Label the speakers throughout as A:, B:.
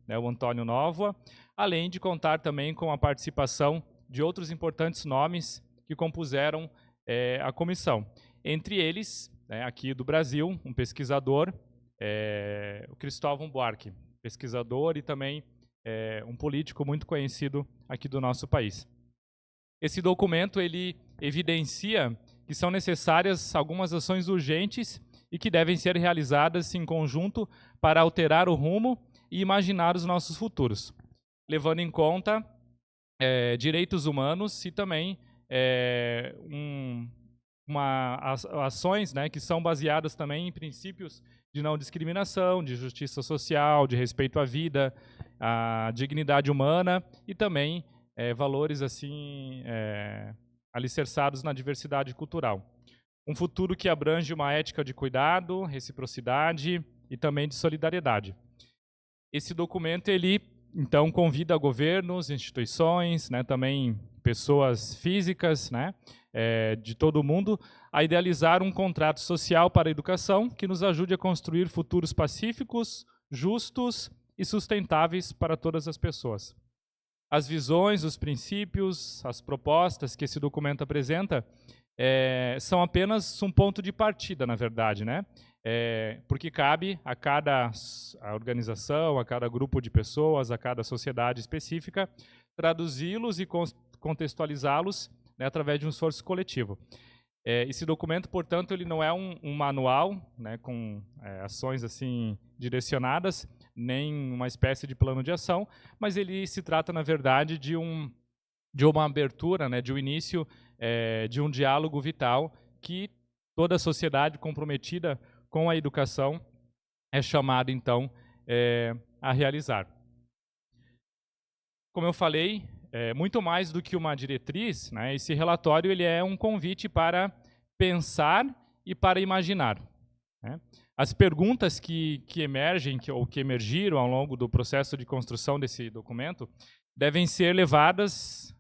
A: né, o Antônio Nóvoa, além de contar também com a participação de outros importantes nomes que compuseram a comissão. Entre eles, né, aqui do Brasil, um pesquisador, o Cristóvão Buarque, pesquisador e também um político muito conhecido aqui do nosso país. Esse documento ele evidencia que são necessárias algumas ações urgentes e que devem ser realizadas em conjunto para alterar o rumo e imaginar os nossos futuros, levando em conta direitos humanos e também ações, né, que são baseadas também em princípios de não discriminação, de justiça social, de respeito à vida, à dignidade humana e também valores assim alicerçados na diversidade cultural. Um futuro que abrange uma ética de cuidado, reciprocidade e também de solidariedade. Esse documento ele então convida governos, instituições, né, também pessoas físicas, né, de todo o mundo, a idealizar um contrato social para a educação que nos ajude a construir futuros pacíficos, justos e sustentáveis para todas as pessoas. As visões, os princípios, as propostas que esse documento apresenta são apenas um ponto de partida, na verdade, né? Porque cabe a cada organização, a cada grupo de pessoas, a cada sociedade específica, traduzi-los e contextualizá-los, né, através de um esforço coletivo. Esse documento, portanto, ele não é um manual, né, com ações assim direcionadas, nem uma espécie de plano de ação, mas ele se trata, na verdade, de uma abertura, né, de um início de um diálogo vital que toda a sociedade comprometida com a educação é chamada, então, a realizar. Como eu falei, muito mais do que uma diretriz, né, esse relatório ele é um convite para pensar e para imaginar, né? As perguntas que emergem ou que emergiram ao longo do processo de construção desse documento devem ser levadas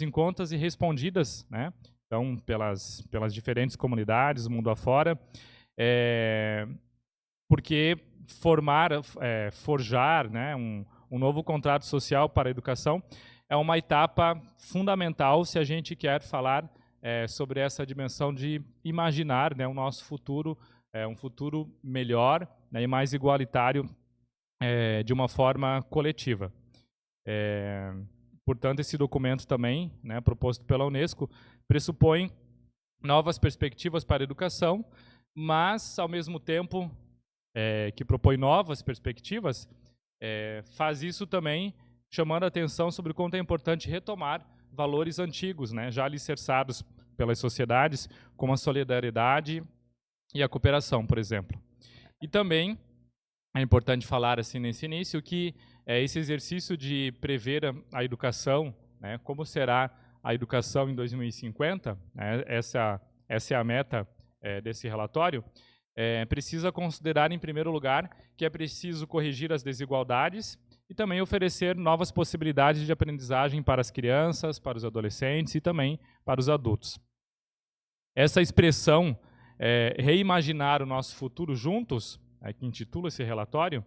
A: em conta e respondidas, né, então, pelas diferentes comunidades, mundo afora, porque forjar, né, um novo contrato social para a educação é uma etapa fundamental se a gente quer falar sobre essa dimensão de imaginar, né, o nosso futuro, um futuro melhor, né, e mais igualitário de uma forma coletiva. Portanto, esse documento também, né, proposto pela Unesco, pressupõe novas perspectivas para a educação, mas, ao mesmo tempo que propõe novas perspectivas, faz isso também chamando a atenção sobre o quanto é importante retomar valores antigos, né, já alicerçados pelas sociedades, como a solidariedade e a cooperação, por exemplo. E também é importante falar assim nesse início que esse exercício de prever a educação, né, como será a educação em 2050, né, essa é a meta desse relatório, precisa considerar, em primeiro lugar, que é preciso corrigir as desigualdades e também oferecer novas possibilidades de aprendizagem para as crianças, para os adolescentes e também para os adultos. Essa expressão, reimaginar o nosso futuro juntos, que intitula esse relatório,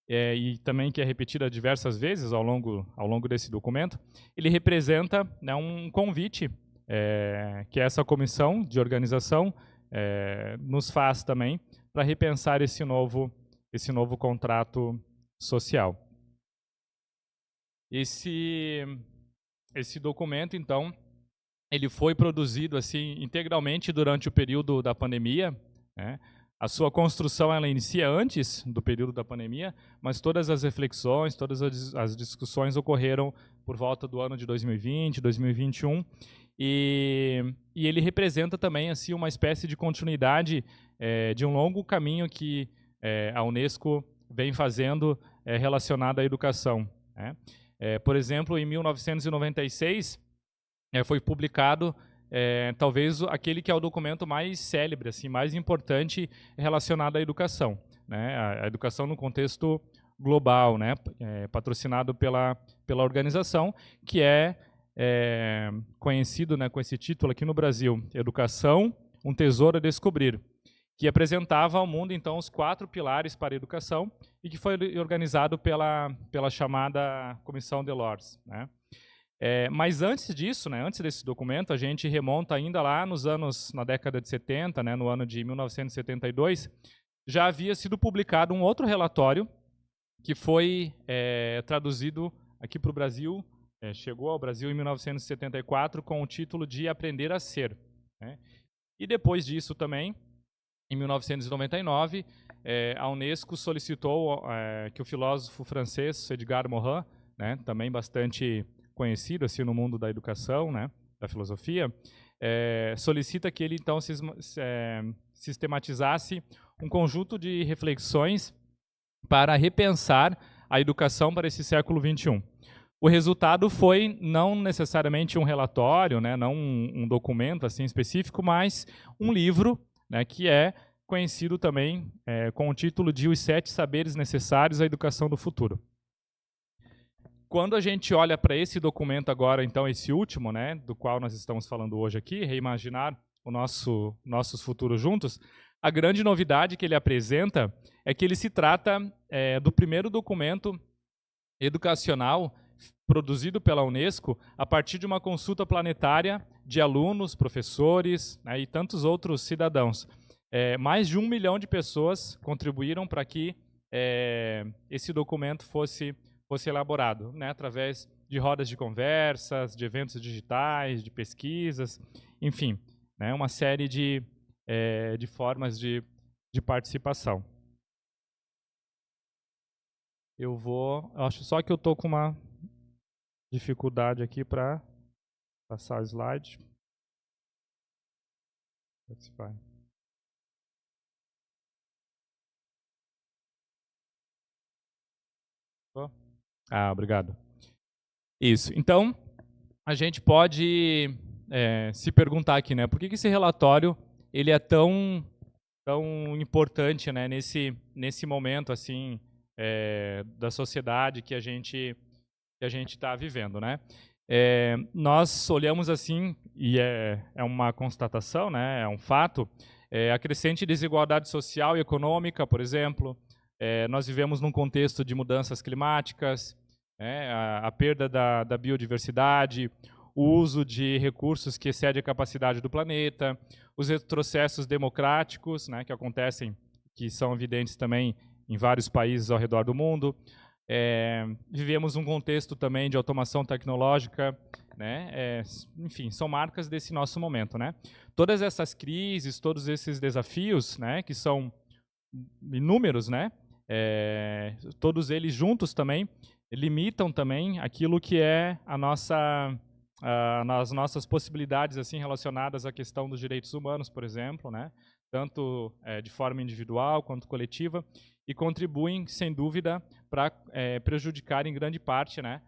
A: e também que é repetida diversas vezes ao longo desse documento, ele representa, né, um convite que essa comissão de organização nos faz também para repensar esse novo contrato social. Esse documento, então, ele foi produzido assim integralmente durante o período da pandemia, né? A sua construção ela inicia antes do período da pandemia, mas todas as reflexões, todas as discussões ocorreram por volta do ano de 2020, 2021, e ele representa também assim uma espécie de continuidade de um longo caminho que a Unesco vem fazendo relacionado à educação, né? Por exemplo, em 1996 foi publicado talvez aquele que é o documento mais célebre, assim, mais importante relacionado à educação, né? A educação no contexto global, né? Patrocinado pela organização, que é conhecido, né, com esse título aqui no Brasil, Educação, um Tesouro a Descobrir, que apresentava ao mundo, então, os 4 pilares para a educação e que foi organizado pela chamada Comissão Delors, né? Mas antes disso, né, antes desse documento, a gente remonta ainda lá na década de 70, né, no ano de 1972, já havia sido publicado um outro relatório que foi traduzido aqui para o Brasil, chegou ao Brasil em 1974 com o título de Aprender a Ser, né? E depois disso também, em 1999, a Unesco solicitou que o filósofo francês Edgar Morin, né, também bastante conhecido assim no mundo da educação, né, da filosofia, solicita que ele então sistematizasse um conjunto de reflexões para repensar a educação para esse século XXI. O resultado foi não necessariamente um relatório, né, não um documento assim específico, mas um livro, né, que é conhecido também com o título de Os 7 Saberes Necessários à Educação do Futuro. Quando a gente olha para esse documento agora, então esse último, né, do qual nós estamos falando hoje aqui, Reimaginar o nossos futuros juntos, a grande novidade que ele apresenta é que ele se trata do primeiro documento educacional produzido pela Unesco a partir de uma consulta planetária de alunos, professores, né, e tantos outros cidadãos. Mais de 1 milhão de pessoas contribuíram para que esse documento fosse elaborado, né, através de rodas de conversas, de eventos digitais, de pesquisas, enfim, né, uma série de formas de participação. Eu acho só que eu estou com uma dificuldade aqui para passar o slide. Obrigado. Isso. Então, a gente pode se perguntar aqui, né, por que esse relatório ele é tão importante, né, nesse momento assim da sociedade que a gente está vivendo, né? Nós olhamos assim e é uma constatação, né? É um fato. A crescente desigualdade social e econômica, por exemplo, nós vivemos num contexto de mudanças climáticas, a perda da biodiversidade, o uso de recursos que excede a capacidade do planeta, os retrocessos democráticos, né, que acontecem, que são evidentes também em vários países ao redor do mundo. Vivemos um contexto também de automação tecnológica, né? Enfim, são marcas desse nosso momento, né? Todas essas crises, todos esses desafios, né, que são inúmeros, né? Todos eles juntos também limitam também aquilo que é as nossas possibilidades assim relacionadas à questão dos direitos humanos, por exemplo, né? Tanto de forma individual quanto coletiva, e contribuem, sem dúvida, para prejudicar em grande parte, né,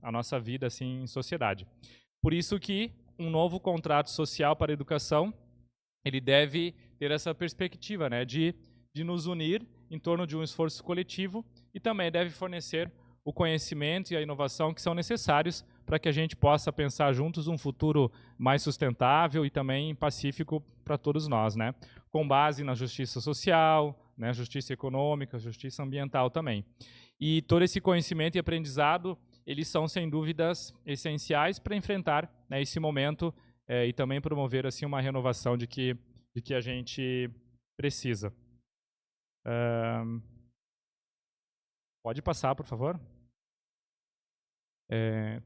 A: a nossa vida assim, em sociedade. Por isso que um novo contrato social para a educação ele deve ter essa perspectiva, né, de nos unir em torno de um esforço coletivo e também deve fornecer o conhecimento e a inovação que são necessários para que a gente possa pensar juntos um futuro mais sustentável e também pacífico para todos nós, né? Com base na justiça social, né, justiça econômica, justiça ambiental também. E todo esse conhecimento e aprendizado, eles são, sem dúvidas, essenciais para enfrentar, né, esse momento e também promover assim, uma renovação de que a gente precisa. Pode passar, por favor.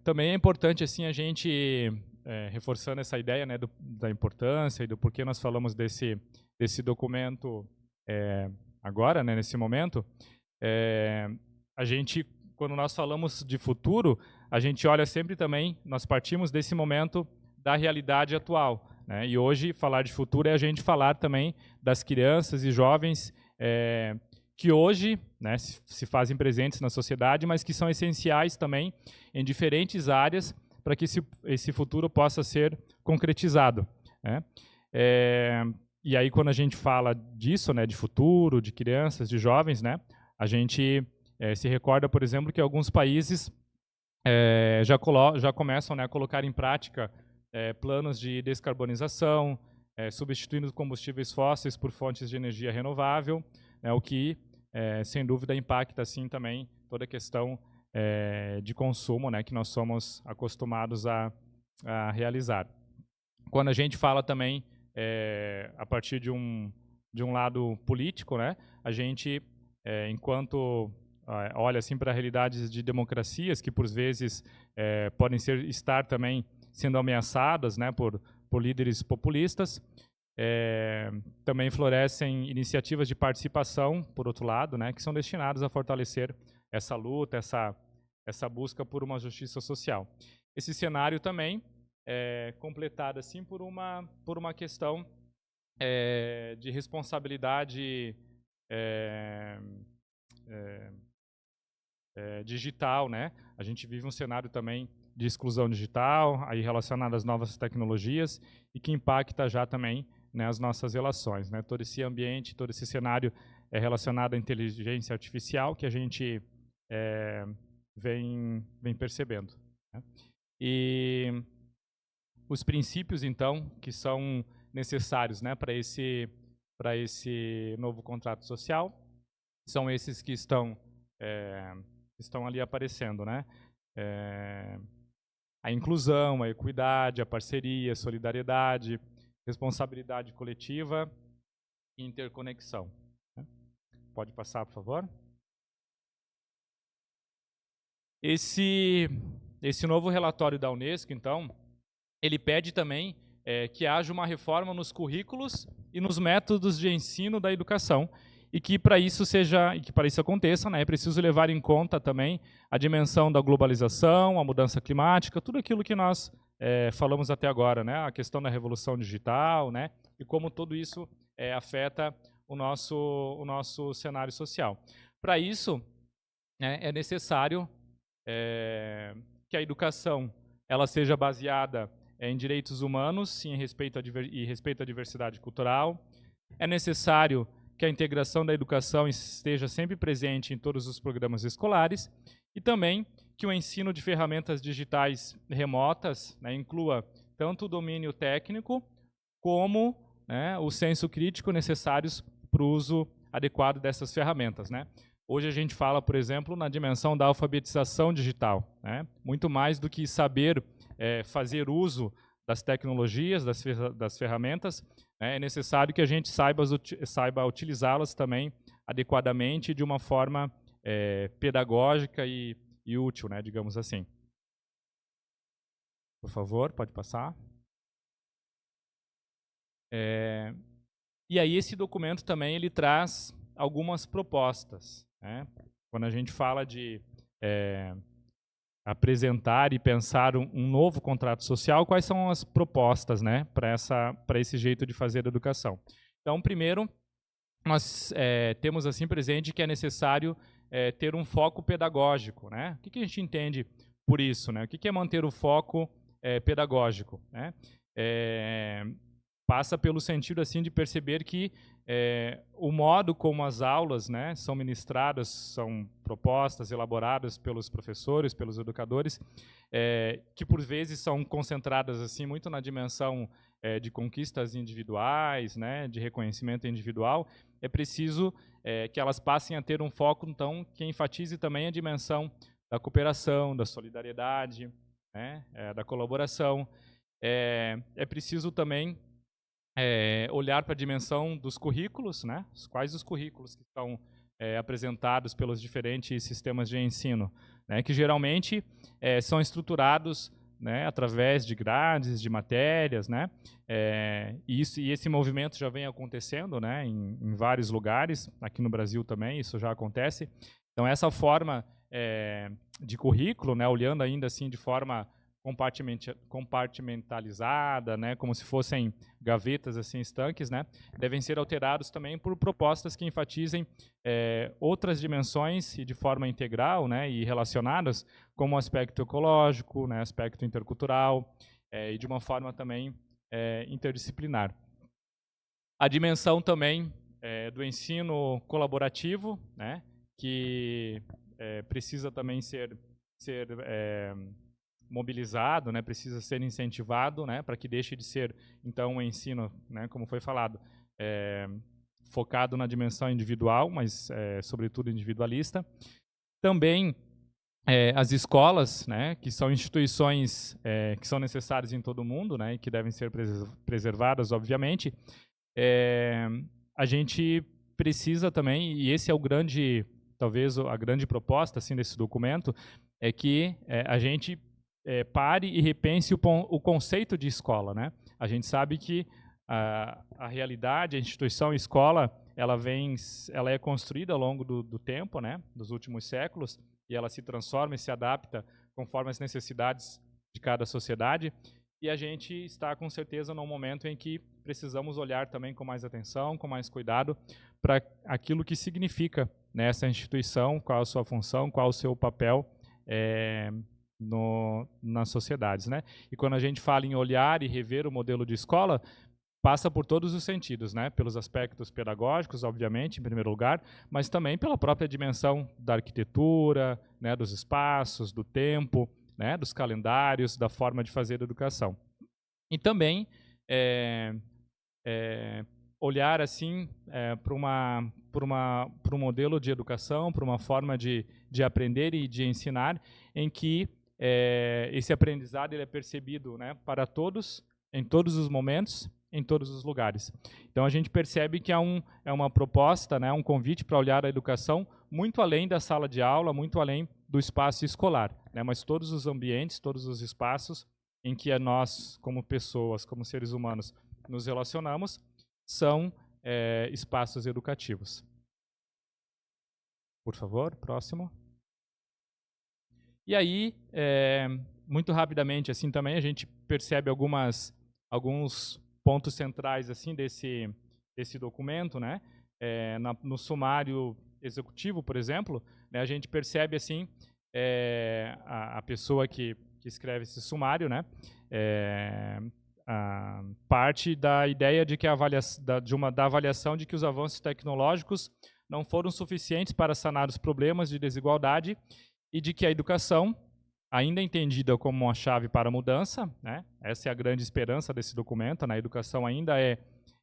A: Também é importante assim a gente reforçando essa ideia, né, da importância e do porquê nós falamos desse documento agora, né, nesse momento. A gente, quando nós falamos de futuro, a gente olha sempre também, nós partimos desse momento da realidade atual, né? E hoje falar de futuro é a gente falar também das crianças e jovens que hoje, né, se fazem presentes na sociedade, mas que são essenciais também em diferentes áreas para que esse futuro possa ser concretizado, né? E aí, quando a gente fala disso, né, de futuro, de crianças, de jovens, né, a gente se recorda, por exemplo, que alguns países já começam, né, a colocar em prática planos de descarbonização, substituindo combustíveis fósseis por fontes de energia renovável, né, o que, sem dúvida, impacta, assim, também toda a questão de consumo, né, que nós somos acostumados a realizar. Quando a gente fala também, a partir de um lado político, né, a gente, enquanto olha assim para realidades de democracias que, por vezes, podem estar também sendo ameaçadas, né, por líderes populistas, também florescem iniciativas de participação, por outro lado, né, que são destinadas a fortalecer essa luta, essa busca por uma justiça social. Esse cenário também é completado assim por uma questão de responsabilidade digital, né? A gente vive um cenário também de exclusão digital, aí relacionado às novas tecnologias e que impacta já também, né, as nossas relações, né? Todo esse ambiente, todo esse cenário é relacionado à inteligência artificial que a gente vem percebendo, né? E os princípios, então, que são necessários, né, para esse novo contrato social, são esses que estão ali aparecendo, né? A inclusão, a equidade, a parceria, a solidariedade, responsabilidade coletiva e interconexão. Pode passar, por favor. Esse novo relatório da Unesco, então, ele pede também que haja uma reforma nos currículos e nos métodos de ensino da educação e que para isso aconteça, né, é preciso levar em conta também a dimensão da globalização, a mudança climática, tudo aquilo que nós falamos até agora, né, a questão da revolução digital, né, e como tudo isso afeta o nosso cenário social. Para isso, né, é necessário que a educação ela seja baseada em direitos humanos e respeito à diversidade cultural. É necessário que a integração da educação esteja sempre presente em todos os programas escolares e também que o ensino de ferramentas digitais remotas, né, inclua tanto o domínio técnico como, né, o senso crítico necessários para o uso adequado dessas ferramentas, né? Hoje a gente fala, por exemplo, na dimensão da alfabetização digital, né? Muito mais do que saber fazer uso das tecnologias, das ferramentas, né? É necessário que a gente saiba utilizá-las também adequadamente de uma forma pedagógica e útil, né? Digamos assim. Por favor, pode passar. E aí esse documento também ele traz algumas propostas, né? Quando a gente fala de apresentar e pensar um novo contrato social, quais são as propostas, né, para esse jeito de fazer a educação? Então, primeiro, nós temos assim presente que é necessário ter um foco pedagógico, né? O que a gente entende por isso, né? O que é manter o foco pedagógico, né? Passa pelo sentido assim de perceber que o modo como as aulas, né, são ministradas, são propostas, elaboradas pelos professores, pelos educadores, que por vezes são concentradas assim muito na dimensão de conquistas individuais, né, de reconhecimento individual, é preciso que elas passem a ter um foco então que enfatize também a dimensão da cooperação, da solidariedade, né, da colaboração. É preciso também olhar para a dimensão dos currículos, né? Quais os currículos que estão apresentados pelos diferentes sistemas de ensino, né? Que geralmente são estruturados, né, através de grades, de matérias, né? E esse movimento já vem acontecendo, né, em vários lugares, aqui no Brasil também isso já acontece. Então essa forma de currículo, né, olhando ainda assim de forma compartimentalizada, né, como se fossem gavetas assim estanques, né, devem ser alterados também por propostas que enfatizem outras dimensões e de forma integral, né, e relacionadas, como o aspecto ecológico, né, aspecto intercultural e de uma forma também interdisciplinar. A dimensão também do ensino colaborativo, né, que precisa também ser mobilizado, né, precisa ser incentivado, né, para que deixe de ser, então, um ensino, né, como foi falado, focado na dimensão individual, mas, sobretudo, individualista. Também as escolas, né, que são instituições que são necessárias em todo o mundo, né, e que devem ser preservadas, obviamente. A gente precisa também, e esse é o grande, talvez a grande proposta assim desse documento, é que a gente pare e repense o conceito de escola, né? A gente sabe que a realidade, a instituição escola, ela é construída ao longo do tempo, né? Dos últimos séculos, e ela se transforma e se adapta conforme as necessidades de cada sociedade. E a gente está, com certeza, num momento em que precisamos olhar também com mais atenção, com mais cuidado, para aquilo que significa nessa instituição, qual a sua função, qual o seu papel nas sociedades, né? E quando a gente fala em olhar e rever o modelo de escola, passa por todos os sentidos, né? Pelos aspectos pedagógicos, obviamente, em primeiro lugar, mas também pela própria dimensão da arquitetura, né? Dos espaços, do tempo, né? Dos calendários, da forma de fazer a educação. E também olhar assim para um modelo de educação, para uma forma de aprender e de ensinar, em que esse aprendizado ele é percebido, né, para todos, em todos os momentos, em todos os lugares. Então a gente percebe que é uma proposta, né, um convite para olhar a educação muito além da sala de aula, muito além do espaço escolar, né, mas todos os ambientes, todos os espaços em que nós, como pessoas, como seres humanos, nos relacionamos, são espaços educativos. Por favor, próximo. E aí, muito rapidamente, assim também a gente percebe alguns pontos centrais assim desse documento, né? No sumário executivo, por exemplo, né, a gente percebe assim a pessoa que escreve esse sumário, né? Parte da ideia de que da avaliação de que os avanços tecnológicos não foram suficientes para sanar os problemas de desigualdade e de que a educação, ainda entendida como uma chave para a mudança, né? Essa é a grande esperança desse documento, né? A educação ainda é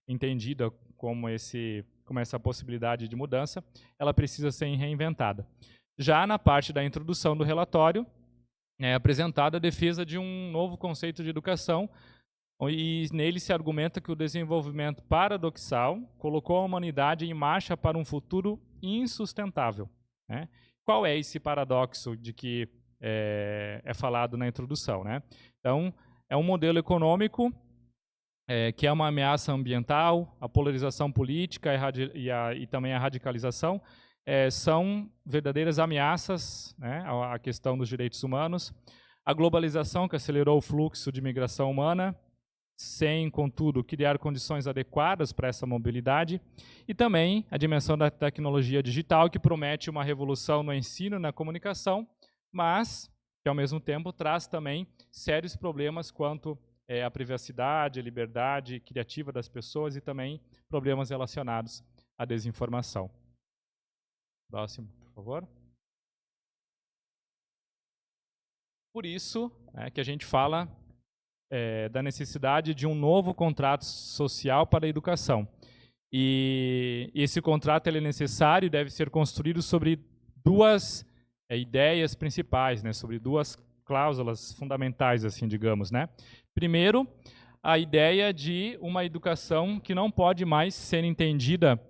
A: entendida como essa possibilidade de mudança, ela precisa ser reinventada. Já na parte da introdução do relatório, é apresentada a defesa de um novo conceito de educação, e nele se argumenta que o desenvolvimento paradoxal colocou a humanidade em marcha para um futuro insustentável, né? Qual é esse paradoxo de que é falado na introdução, né? Então, é um modelo econômico que é uma ameaça ambiental, a polarização política e também a radicalização são verdadeiras ameaças, né, à questão dos direitos humanos. A globalização que acelerou o fluxo de migração humana, sem, contudo, criar condições adequadas para essa mobilidade, e também a dimensão da tecnologia digital, que promete uma revolução no ensino e na comunicação, mas que, ao mesmo tempo, traz também sérios problemas quanto à privacidade, à liberdade criativa das pessoas e também problemas relacionados à desinformação. Próximo, por favor. Por isso que a gente fala da necessidade de um novo contrato social para a educação. E esse contrato ele é necessário e deve ser construído sobre duas ideias principais, né, sobre duas cláusulas fundamentais, assim, digamos, né? Primeiro, a ideia de uma educação que não pode mais ser entendida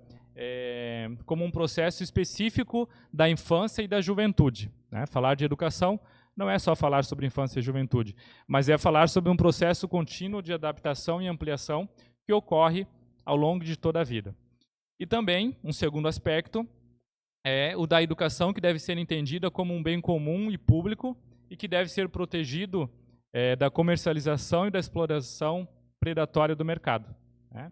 A: como um processo específico da infância e da juventude, né? Falar de educação não é só falar sobre infância e juventude, mas é falar sobre um processo contínuo de adaptação e ampliação que ocorre ao longo de toda a vida. E também, um segundo aspecto, é o da educação, que deve ser entendida como um bem comum e público e que deve ser protegido da comercialização e da exploração predatória do mercado, né?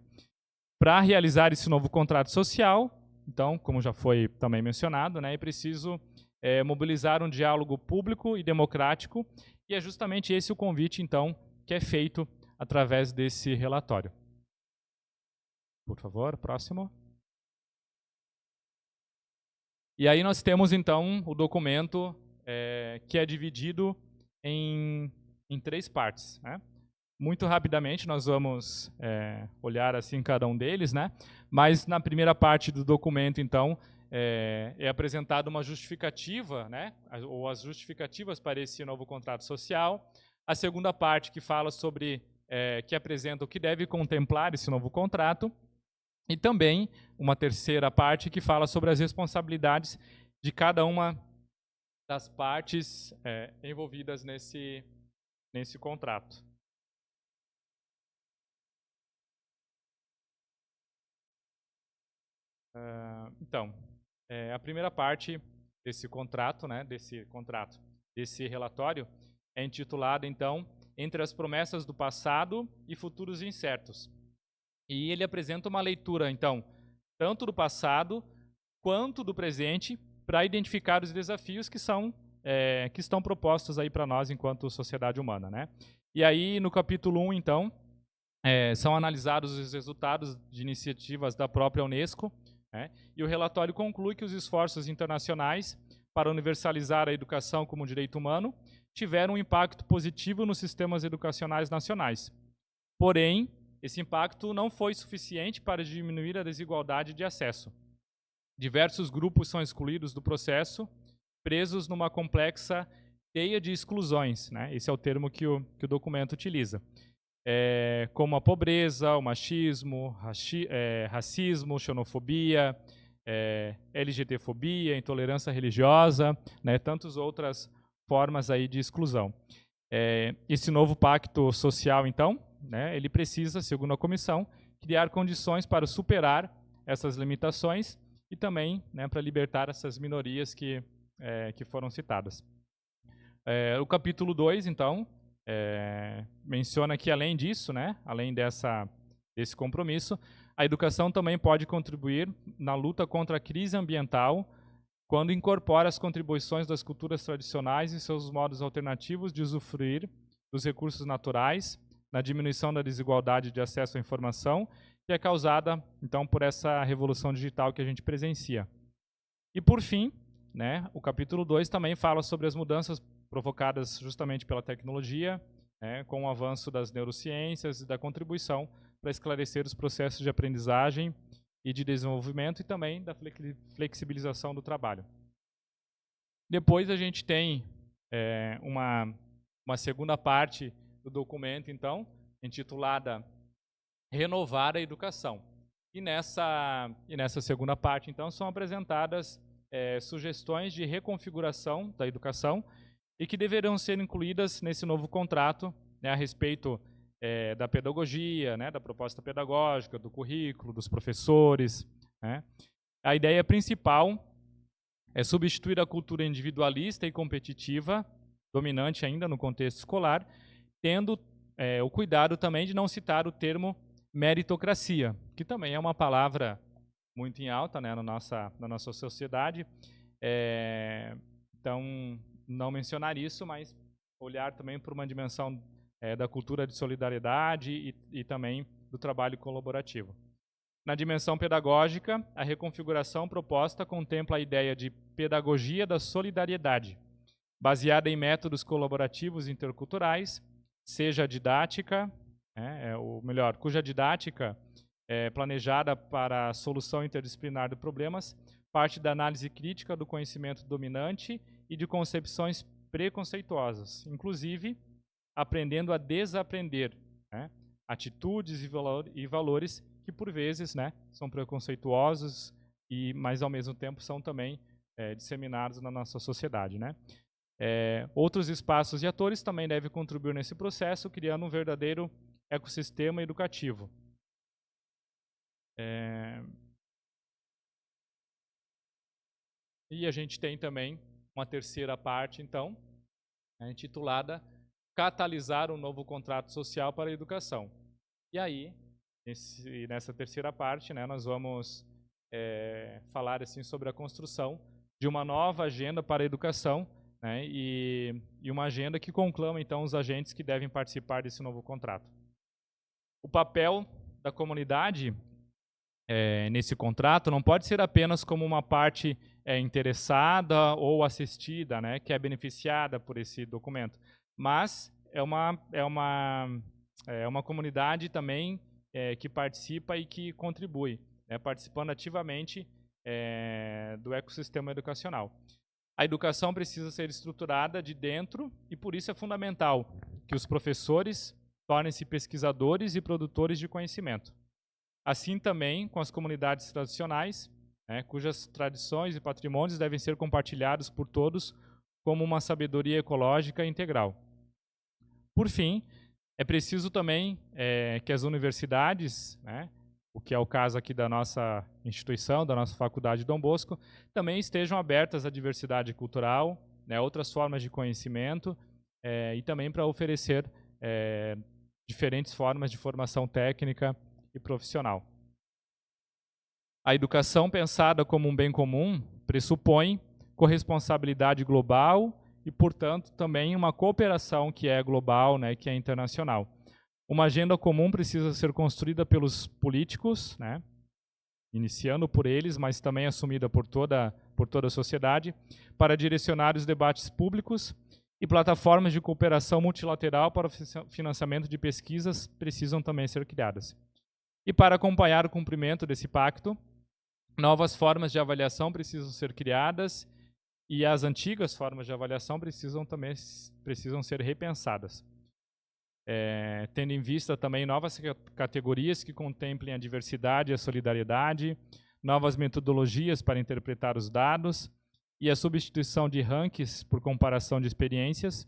A: Para realizar esse novo contrato social, então, como já foi também mencionado, né, é preciso mobilizar um diálogo público e democrático, e é justamente esse o convite, então, que é feito através desse relatório. Por favor, próximo. E aí nós temos, então, o documento que é dividido em 3 partes, né? Muito rapidamente nós vamos olhar assim cada um deles, né? Mas na primeira parte do documento, então, é apresentada uma justificativa, né? Ou as justificativas para esse novo contrato social. A segunda parte que fala sobre, que apresenta o que deve contemplar esse novo contrato. E também uma terceira parte que fala sobre as responsabilidades de cada uma das partes envolvidas nesse contrato. Então, a primeira parte desse contrato, né, desse relatório, é intitulada, então, Entre as Promessas do Passado e Futuros Incertos. E ele apresenta uma leitura, então, tanto do passado quanto do presente, para identificar os desafios que estão propostos aí para nós enquanto sociedade humana, né? E aí, no capítulo 1, então, são analisados os resultados de iniciativas da própria Unesco, né? E o relatório conclui que os esforços internacionais para universalizar a educação como direito humano tiveram um impacto positivo nos sistemas educacionais nacionais. Porém, esse impacto não foi suficiente para diminuir a desigualdade de acesso. Diversos grupos são excluídos do processo, presos numa complexa teia de exclusões, né? Esse é o termo que o documento utiliza. Como a pobreza, o machismo, racismo, xenofobia, LGBTfobia, intolerância religiosa, né, tantas outras formas aí de exclusão. Esse novo pacto social, então, né, ele precisa, segundo a comissão, criar condições para superar essas limitações e também, né, para libertar essas minorias que foram citadas. O capítulo 2, então, menciona que, além disso, né, além desse compromisso, a educação também pode contribuir na luta contra a crise ambiental quando incorpora as contribuições das culturas tradicionais e seus modos alternativos de usufruir dos recursos naturais, na diminuição da desigualdade de acesso à informação, que é causada, então, por essa revolução digital que a gente presencia. E, por fim, né, o capítulo 2 também fala sobre as mudanças provocadas justamente pela tecnologia, né, com o avanço das neurociências e da contribuição para esclarecer os processos de aprendizagem e de desenvolvimento e também da flexibilização do trabalho. Depois a gente tem uma segunda parte do documento, então, intitulada Renovar a Educação. E nessa segunda parte, então, são apresentadas sugestões de reconfiguração da educação e que deverão ser incluídas nesse novo contrato, né, a respeito da pedagogia, né, da proposta pedagógica, do currículo, dos professores, né. A ideia principal é substituir a cultura individualista e competitiva, dominante ainda no contexto escolar, tendo o cuidado também de não citar o termo meritocracia, que também é uma palavra muito em alta, né, na nossa sociedade. Então, não mencionar isso, mas olhar também para uma dimensão da cultura de solidariedade e também do trabalho colaborativo. Na dimensão pedagógica, a reconfiguração proposta contempla a ideia de pedagogia da solidariedade, baseada em métodos colaborativos interculturais, seja didática, cuja didática é planejada para a solução interdisciplinar de problemas, parte da análise crítica do conhecimento dominante e de concepções preconceituosas, inclusive aprendendo a desaprender, né, atitudes e valores que por vezes, né, são preconceituosos mas ao mesmo tempo são também disseminados na nossa sociedade, né. Outros espaços e atores também devem contribuir nesse processo, criando um verdadeiro ecossistema educativo. E a gente tem também uma terceira parte, então, intitulada Catalisar um novo contrato social para a educação. E aí, nessa terceira parte, né, nós vamos falar assim, sobre a construção de uma nova agenda para a educação, né, e uma agenda que conclama, então, os agentes que devem participar desse novo contrato. O papel da comunidade nesse contrato não pode ser apenas como uma parte interessada ou assistida, né, que é beneficiada por esse documento, mas é uma comunidade também que participa e que contribui, né, participando ativamente do ecossistema educacional. A educação precisa ser estruturada de dentro e por isso é fundamental que os professores tornem-se pesquisadores e produtores de conhecimento. Assim também com as comunidades tradicionais, né, cujas tradições e patrimônios devem ser compartilhados por todos como uma sabedoria ecológica integral. Por fim, é preciso também que as universidades, né, o que é o caso aqui da nossa instituição, da nossa Faculdade Dom Bosco, também estejam abertas à diversidade cultural, né, outras formas de conhecimento e também para oferecer diferentes formas de formação técnica e profissional. A educação pensada como um bem comum pressupõe corresponsabilidade global e, portanto, também uma cooperação que é global, né, que é internacional. Uma agenda comum precisa ser construída pelos políticos, né, iniciando por eles, mas também assumida por toda a sociedade, para direcionar os debates públicos, e plataformas de cooperação multilateral para o financiamento de pesquisas precisam também ser criadas. E para acompanhar o cumprimento desse pacto, novas formas de avaliação precisam ser criadas e as antigas formas de avaliação precisam ser repensadas. Tendo em vista também novas categorias que contemplem a diversidade e a solidariedade, novas metodologias para interpretar os dados e a substituição de rankings por comparação de experiências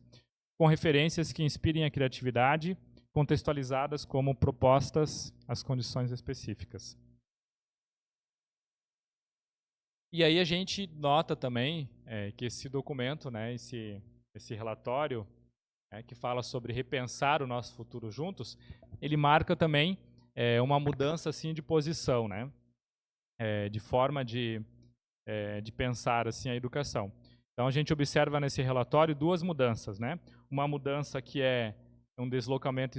A: com referências que inspirem a criatividade, contextualizadas como propostas às condições específicas. E aí a gente nota também que esse documento, né, esse relatório, que fala sobre repensar o nosso futuro juntos, ele marca também uma mudança assim de posição, né, de forma de pensar assim a educação. Então a gente observa nesse relatório duas mudanças, né? Uma mudança que é um deslocamento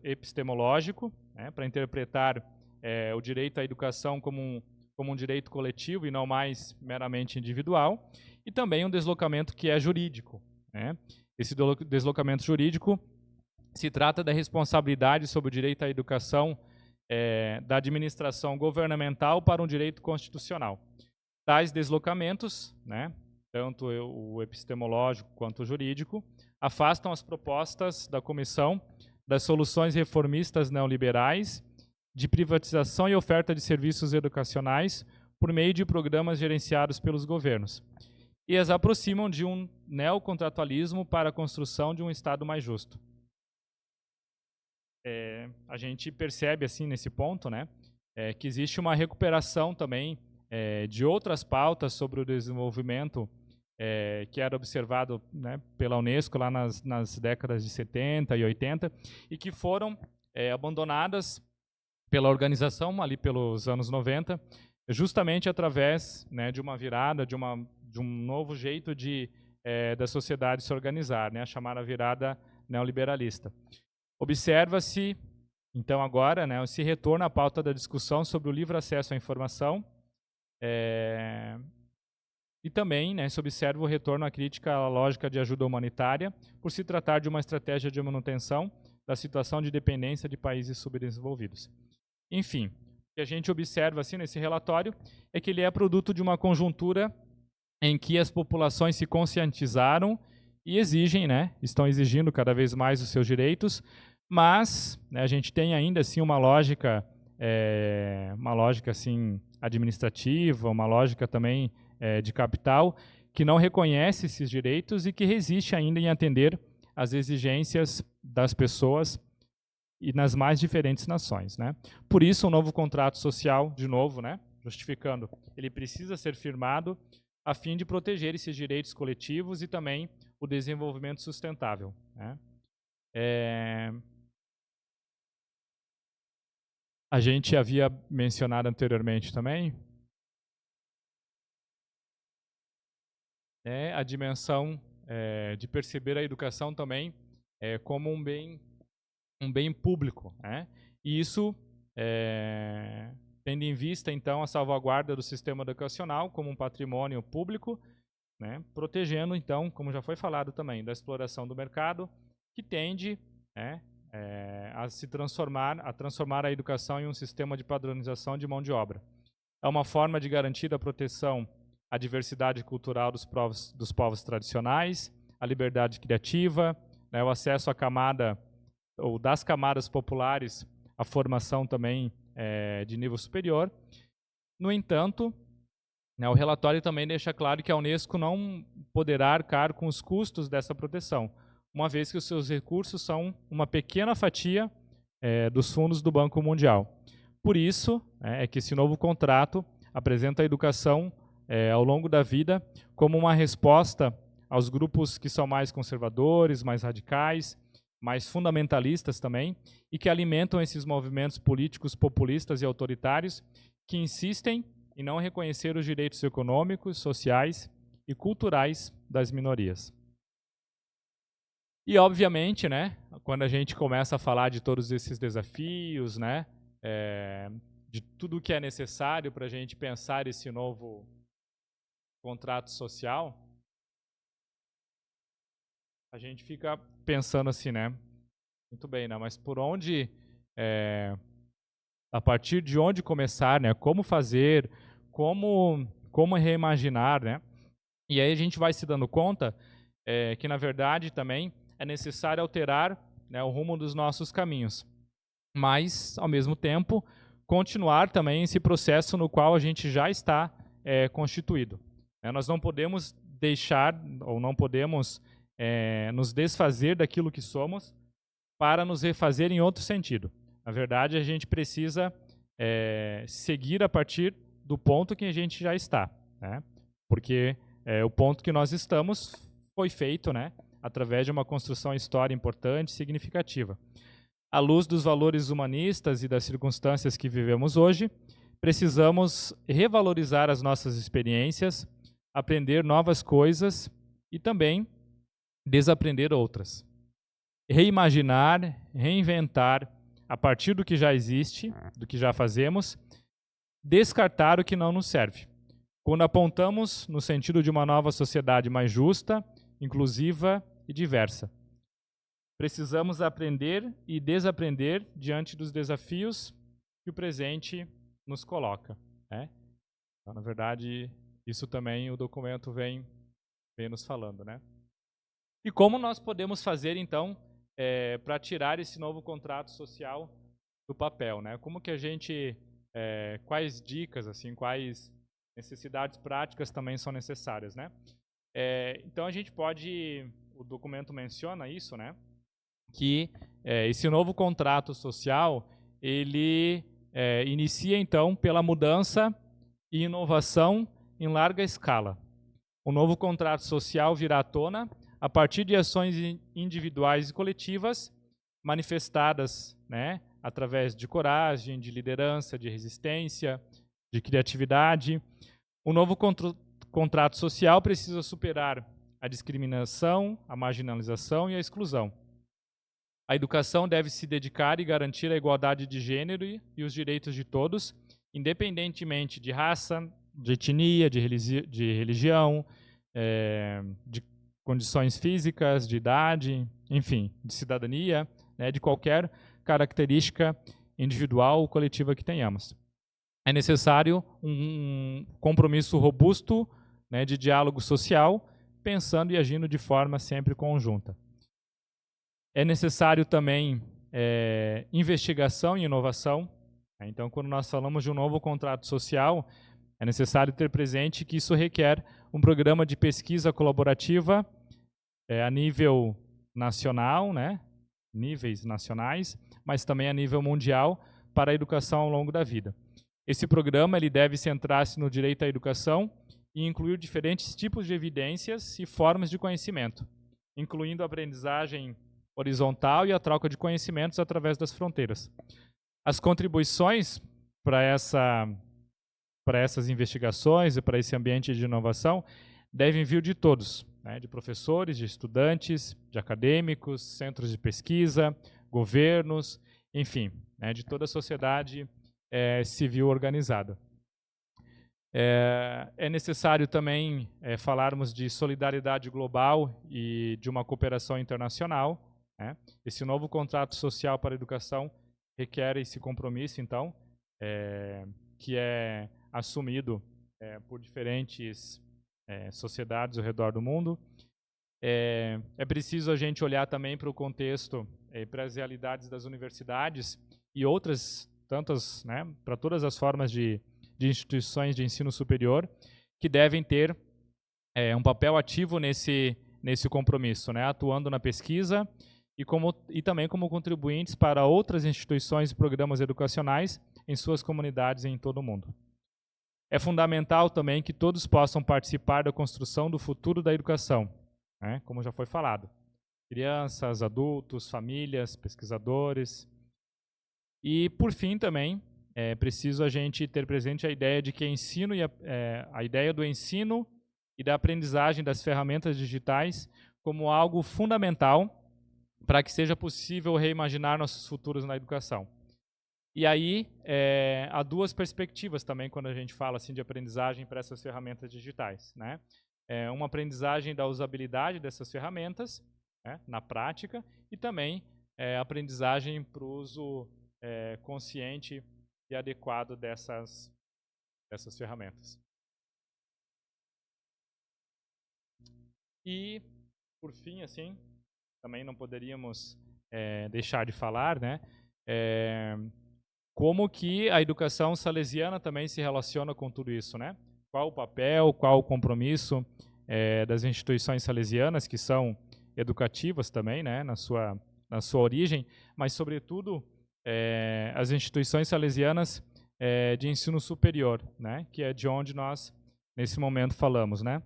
A: epistemológico, né, para interpretar o direito à educação como um direito coletivo e não mais meramente individual, e também um deslocamento que é jurídico, né? Esse deslocamento jurídico se trata da responsabilidade sobre o direito à educação da administração governamental para um direito constitucional. Tais deslocamentos, né, tanto o epistemológico quanto o jurídico, afastam as propostas da Comissão das soluções reformistas neoliberais de privatização e oferta de serviços educacionais por meio de programas gerenciados pelos governos, e as aproximam de um neocontratualismo para a construção de um Estado mais justo. A gente percebe, assim, nesse ponto, né, que existe uma recuperação também de outras pautas sobre o desenvolvimento que era observado, né, pela Unesco lá nas décadas de 70 e 80 e que foram abandonadas pela organização ali pelos anos 90, justamente através, né, de uma virada, de um novo jeito da sociedade se organizar, né, a chamada virada neoliberalista. Observa-se, então, agora, né, esse retorno à pauta da discussão sobre o livre acesso à informação e também, né, se observa o retorno à crítica à lógica de ajuda humanitária, por se tratar de uma estratégia de manutenção da situação de dependência de países subdesenvolvidos. Enfim, o que a gente observa assim, nesse relatório é que ele é produto de uma conjuntura em que as populações se conscientizaram e exigem, né, estão exigindo cada vez mais os seus direitos, mas, né, a gente tem ainda assim uma lógica assim administrativa, uma lógica também de capital que não reconhece esses direitos e que resiste ainda em atender às exigências das pessoas e nas mais diferentes nações, né? Por isso, um novo contrato social, de novo, né, justificando, ele precisa ser firmado a fim de proteger esses direitos coletivos e também o desenvolvimento sustentável, né? A gente havia mencionado anteriormente também a dimensão de perceber a educação também como um bem público, né? E isso tendo em vista, então, a salvaguarda do sistema educacional como um patrimônio público né, protegendo, então, como já foi falado também, da exploração do mercado, que tende, né, a transformar a educação em um sistema de padronização de mão de obra. É uma forma de garantir a proteção à diversidade cultural dos povos tradicionais, a liberdade criativa, né, o acesso à camada ou das camadas populares à formação também de nível superior. No entanto, né, o relatório também deixa claro que a Unesco não poderá arcar com os custos dessa proteção, uma vez que os seus recursos são uma pequena fatia dos fundos do Banco Mundial. Por isso, é que esse novo contrato apresenta a educação ao longo da vida como uma resposta aos grupos que são mais conservadores, mais radicais, mais fundamentalistas também, e que alimentam esses movimentos políticos populistas e autoritários que insistem em não reconhecer os direitos econômicos, sociais e culturais das minorias. E, obviamente, né, quando a gente começa a falar de todos esses desafios, né, de tudo o que é necessário para a gente pensar esse novo contrato social, a gente fica pensando assim, né, muito bem, né, mas por onde, a partir de onde começar, né, como fazer, como reimaginar, né, e aí a gente vai se dando conta que, na verdade, também é necessário alterar, né, o rumo dos nossos caminhos, mas, ao mesmo tempo, continuar também esse processo no qual a gente já está constituído. Nós não podemos deixar, ou não podemos nos desfazer daquilo que somos para nos refazer em outro sentido. Na verdade, a gente precisa seguir a partir do ponto que a gente já está, né? Porque o ponto que nós estamos foi feito, né, através de uma construção histórica importante e significativa. À luz dos valores humanistas e das circunstâncias que vivemos hoje, precisamos revalorizar as nossas experiências, aprender novas coisas e também desaprender outras. Reimaginar, reinventar a partir do que já existe, do que já fazemos, descartar o que não nos serve. Quando apontamos no sentido de uma nova sociedade mais justa, inclusiva e diversa, precisamos aprender e desaprender diante dos desafios que o presente nos coloca, né? Então, na verdade, isso também o documento vem nos falando, né? E como nós podemos fazer, então, para tirar esse novo contrato social do papel, né? Como que a gente, quais dicas, assim, quais necessidades práticas também são necessárias, né? Então a gente pode, o documento menciona isso, né? Que esse novo contrato social, ele inicia então pela mudança e inovação em larga escala. O novo contrato social virá à tona a partir de ações individuais e coletivas manifestadas, né, através de coragem, de liderança, de resistência, de criatividade. O novo contrato social precisa superar a discriminação, a marginalização e a exclusão. A educação deve se dedicar e garantir a igualdade de gênero e os direitos de todos, independentemente de raça, de etnia, de religião, de condições físicas, de idade, enfim, de cidadania, né, de qualquer característica individual ou coletiva que tenhamos. É necessário um compromisso robusto, né, de diálogo social, pensando e agindo de forma sempre conjunta. É necessário também investigação e inovação. Então, quando nós falamos de um novo contrato social, é necessário ter presente que isso requer um programa de pesquisa colaborativa a nível nacional, né, níveis nacionais, mas também a nível mundial para a educação ao longo da vida. Esse programa ele deve centrar-se no direito à educação e incluir diferentes tipos de evidências e formas de conhecimento, incluindo a aprendizagem horizontal e a troca de conhecimentos através das fronteiras. As contribuições para essas investigações e para esse ambiente de inovação devem vir de todos, né, de professores, de estudantes, de acadêmicos, centros de pesquisa, governos, enfim, né, de toda a sociedade civil organizada. É necessário também falarmos de solidariedade global e de uma cooperação internacional, né? Esse novo contrato social para a educação requer esse compromisso, então, que é assumido por diferentes sociedades ao redor do mundo. É preciso a gente olhar também para o contexto, para as realidades das universidades e outras tantas, né, para todas as formas de instituições de ensino superior que devem ter um papel ativo nesse compromisso, né, atuando na pesquisa e também como contribuintes para outras instituições e programas educacionais em suas comunidades em todo o mundo. É fundamental também que todos possam participar da construção do futuro da educação, né, como já foi falado. Crianças, adultos, famílias, pesquisadores. E, por fim, também é preciso a gente ter presente a ideia de que a ideia do ensino e da aprendizagem das ferramentas digitais como algo fundamental para que seja possível reimaginar nossos futuros na educação. E aí há duas perspectivas também quando a gente fala assim de aprendizagem para essas ferramentas digitais, né? Uma aprendizagem da usabilidade dessas ferramentas, né, na prática, e também aprendizagem para o uso consciente e adequado dessas ferramentas. E, por fim, assim, também não poderíamos deixar de falar, né, como que a educação salesiana também se relaciona com tudo isso, né? Qual o papel, qual o compromisso das instituições salesianas, que são educativas também, né, na sua origem, mas, sobretudo, as instituições salesianas de ensino superior, né, que é de onde nós, nesse momento, falamos, né?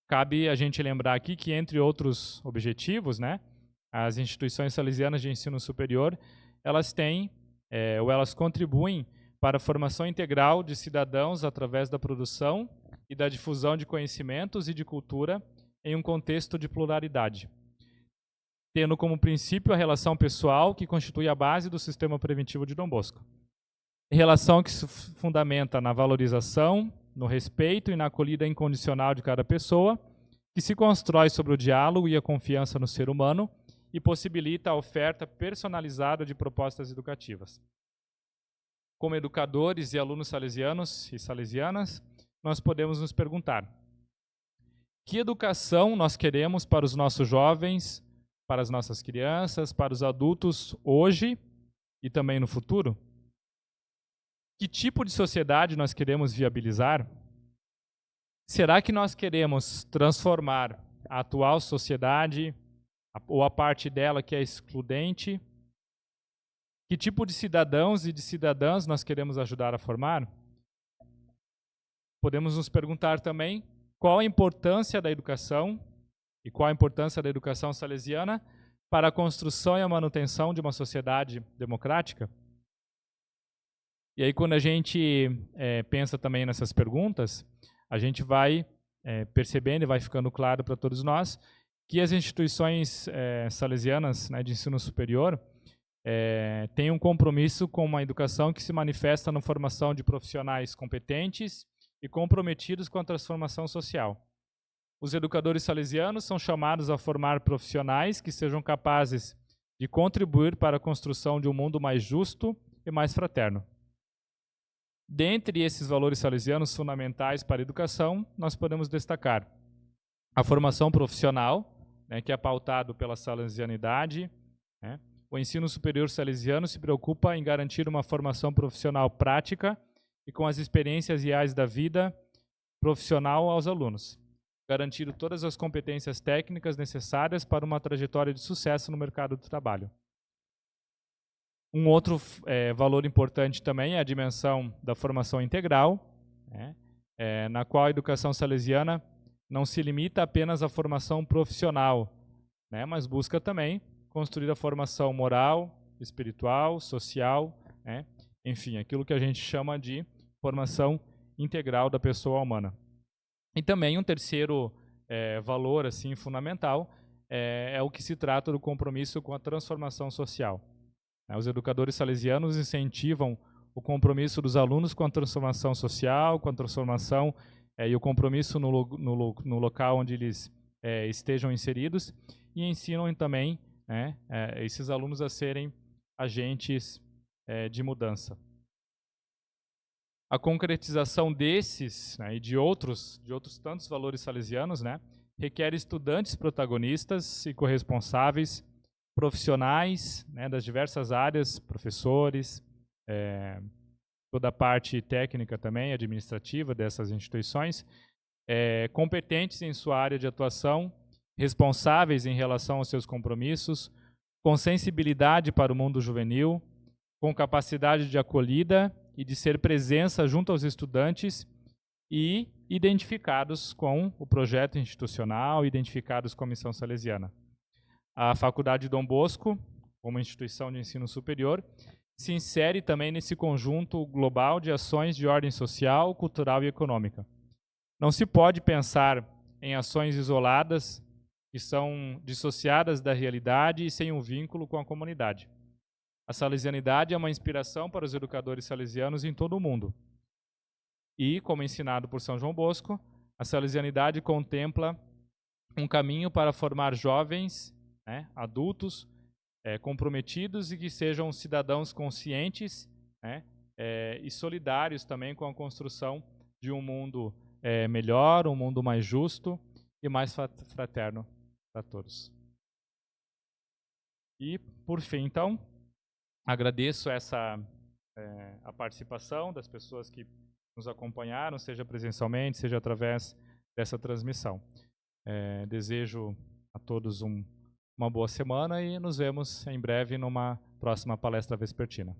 A: Cabe a gente lembrar aqui que, entre outros objetivos, né, as instituições salesianas de ensino superior, elas têm, ou elas contribuem para a formação integral de cidadãos através da produção e da difusão de conhecimentos e de cultura em um contexto de pluralidade, tendo como princípio a relação pessoal que constitui a base do sistema preventivo de Dom Bosco. Relação que se fundamenta na valorização, no respeito e na acolhida incondicional de cada pessoa, que se constrói sobre o diálogo e a confiança no ser humano e possibilita a oferta personalizada de propostas educativas. Como educadores e alunos salesianos e salesianas, nós podemos nos perguntar: que educação nós queremos para os nossos jovens, para as nossas crianças, para os adultos hoje e também no futuro? Que tipo de sociedade nós queremos viabilizar? Será que nós queremos transformar a atual sociedade ou a parte dela que é excludente? Que tipo de cidadãos e de cidadãs nós queremos ajudar a formar? Podemos nos perguntar também qual a importância da educação e qual a importância da educação salesiana para a construção e a manutenção de uma sociedade democrática? E aí, quando a gente pensa também nessas perguntas, a gente vai percebendo e vai ficando claro para todos nós que as instituições salesianas, né, de ensino superior têm um compromisso com uma educação que se manifesta na formação de profissionais competentes e comprometidos com a transformação social. Os educadores salesianos são chamados a formar profissionais que sejam capazes de contribuir para a construção de um mundo mais justo e mais fraterno. Dentre esses valores salesianos fundamentais para a educação, nós podemos destacar a formação profissional, né, que é pautado pela salesianidade, né? O ensino superior salesiano se preocupa em garantir uma formação profissional prática e com as experiências reais da vida profissional aos alunos, garantindo todas as competências técnicas necessárias para uma trajetória de sucesso no mercado do trabalho. Um outro valor importante também é a dimensão da formação integral, né, na qual a educação salesiana não se limita apenas à formação profissional, né, mas busca também construir a formação moral, espiritual, social, né, enfim, aquilo que a gente chama de formação integral da pessoa humana. E também um terceiro valor assim fundamental é o que se trata do compromisso com a transformação social. Os educadores salesianos incentivam o compromisso dos alunos com a transformação social, com a transformação e o compromisso no local onde eles estejam inseridos, e ensinam também, né, esses alunos a serem agentes de mudança. A concretização desses, né, e de outros tantos valores salesianos, né, requer estudantes protagonistas e corresponsáveis, profissionais, né, das diversas áreas, professores, toda a parte técnica também, administrativa dessas instituições, competentes em sua área de atuação, responsáveis em relação aos seus compromissos, com sensibilidade para o mundo juvenil, com capacidade de acolhida e de ser presença junto aos estudantes e identificados com o projeto institucional, identificados com a missão salesiana. A Faculdade Dom Bosco, como instituição de ensino superior, se insere também nesse conjunto global de ações de ordem social, cultural e econômica. Não se pode pensar em ações isoladas que são dissociadas da realidade e sem um vínculo com a comunidade. A salesianidade é uma inspiração para os educadores salesianos em todo o mundo. E, como ensinado por São João Bosco, a salesianidade contempla um caminho para formar jovens, né, adultos, comprometidos e que sejam cidadãos conscientes, né, e solidários também com a construção de um mundo melhor, um mundo mais justo e mais fraterno para todos. E, por fim, então, agradeço a participação das pessoas que nos acompanharam, seja presencialmente, seja através dessa transmissão. Desejo a todos uma boa semana e nos vemos em breve numa próxima palestra vespertina.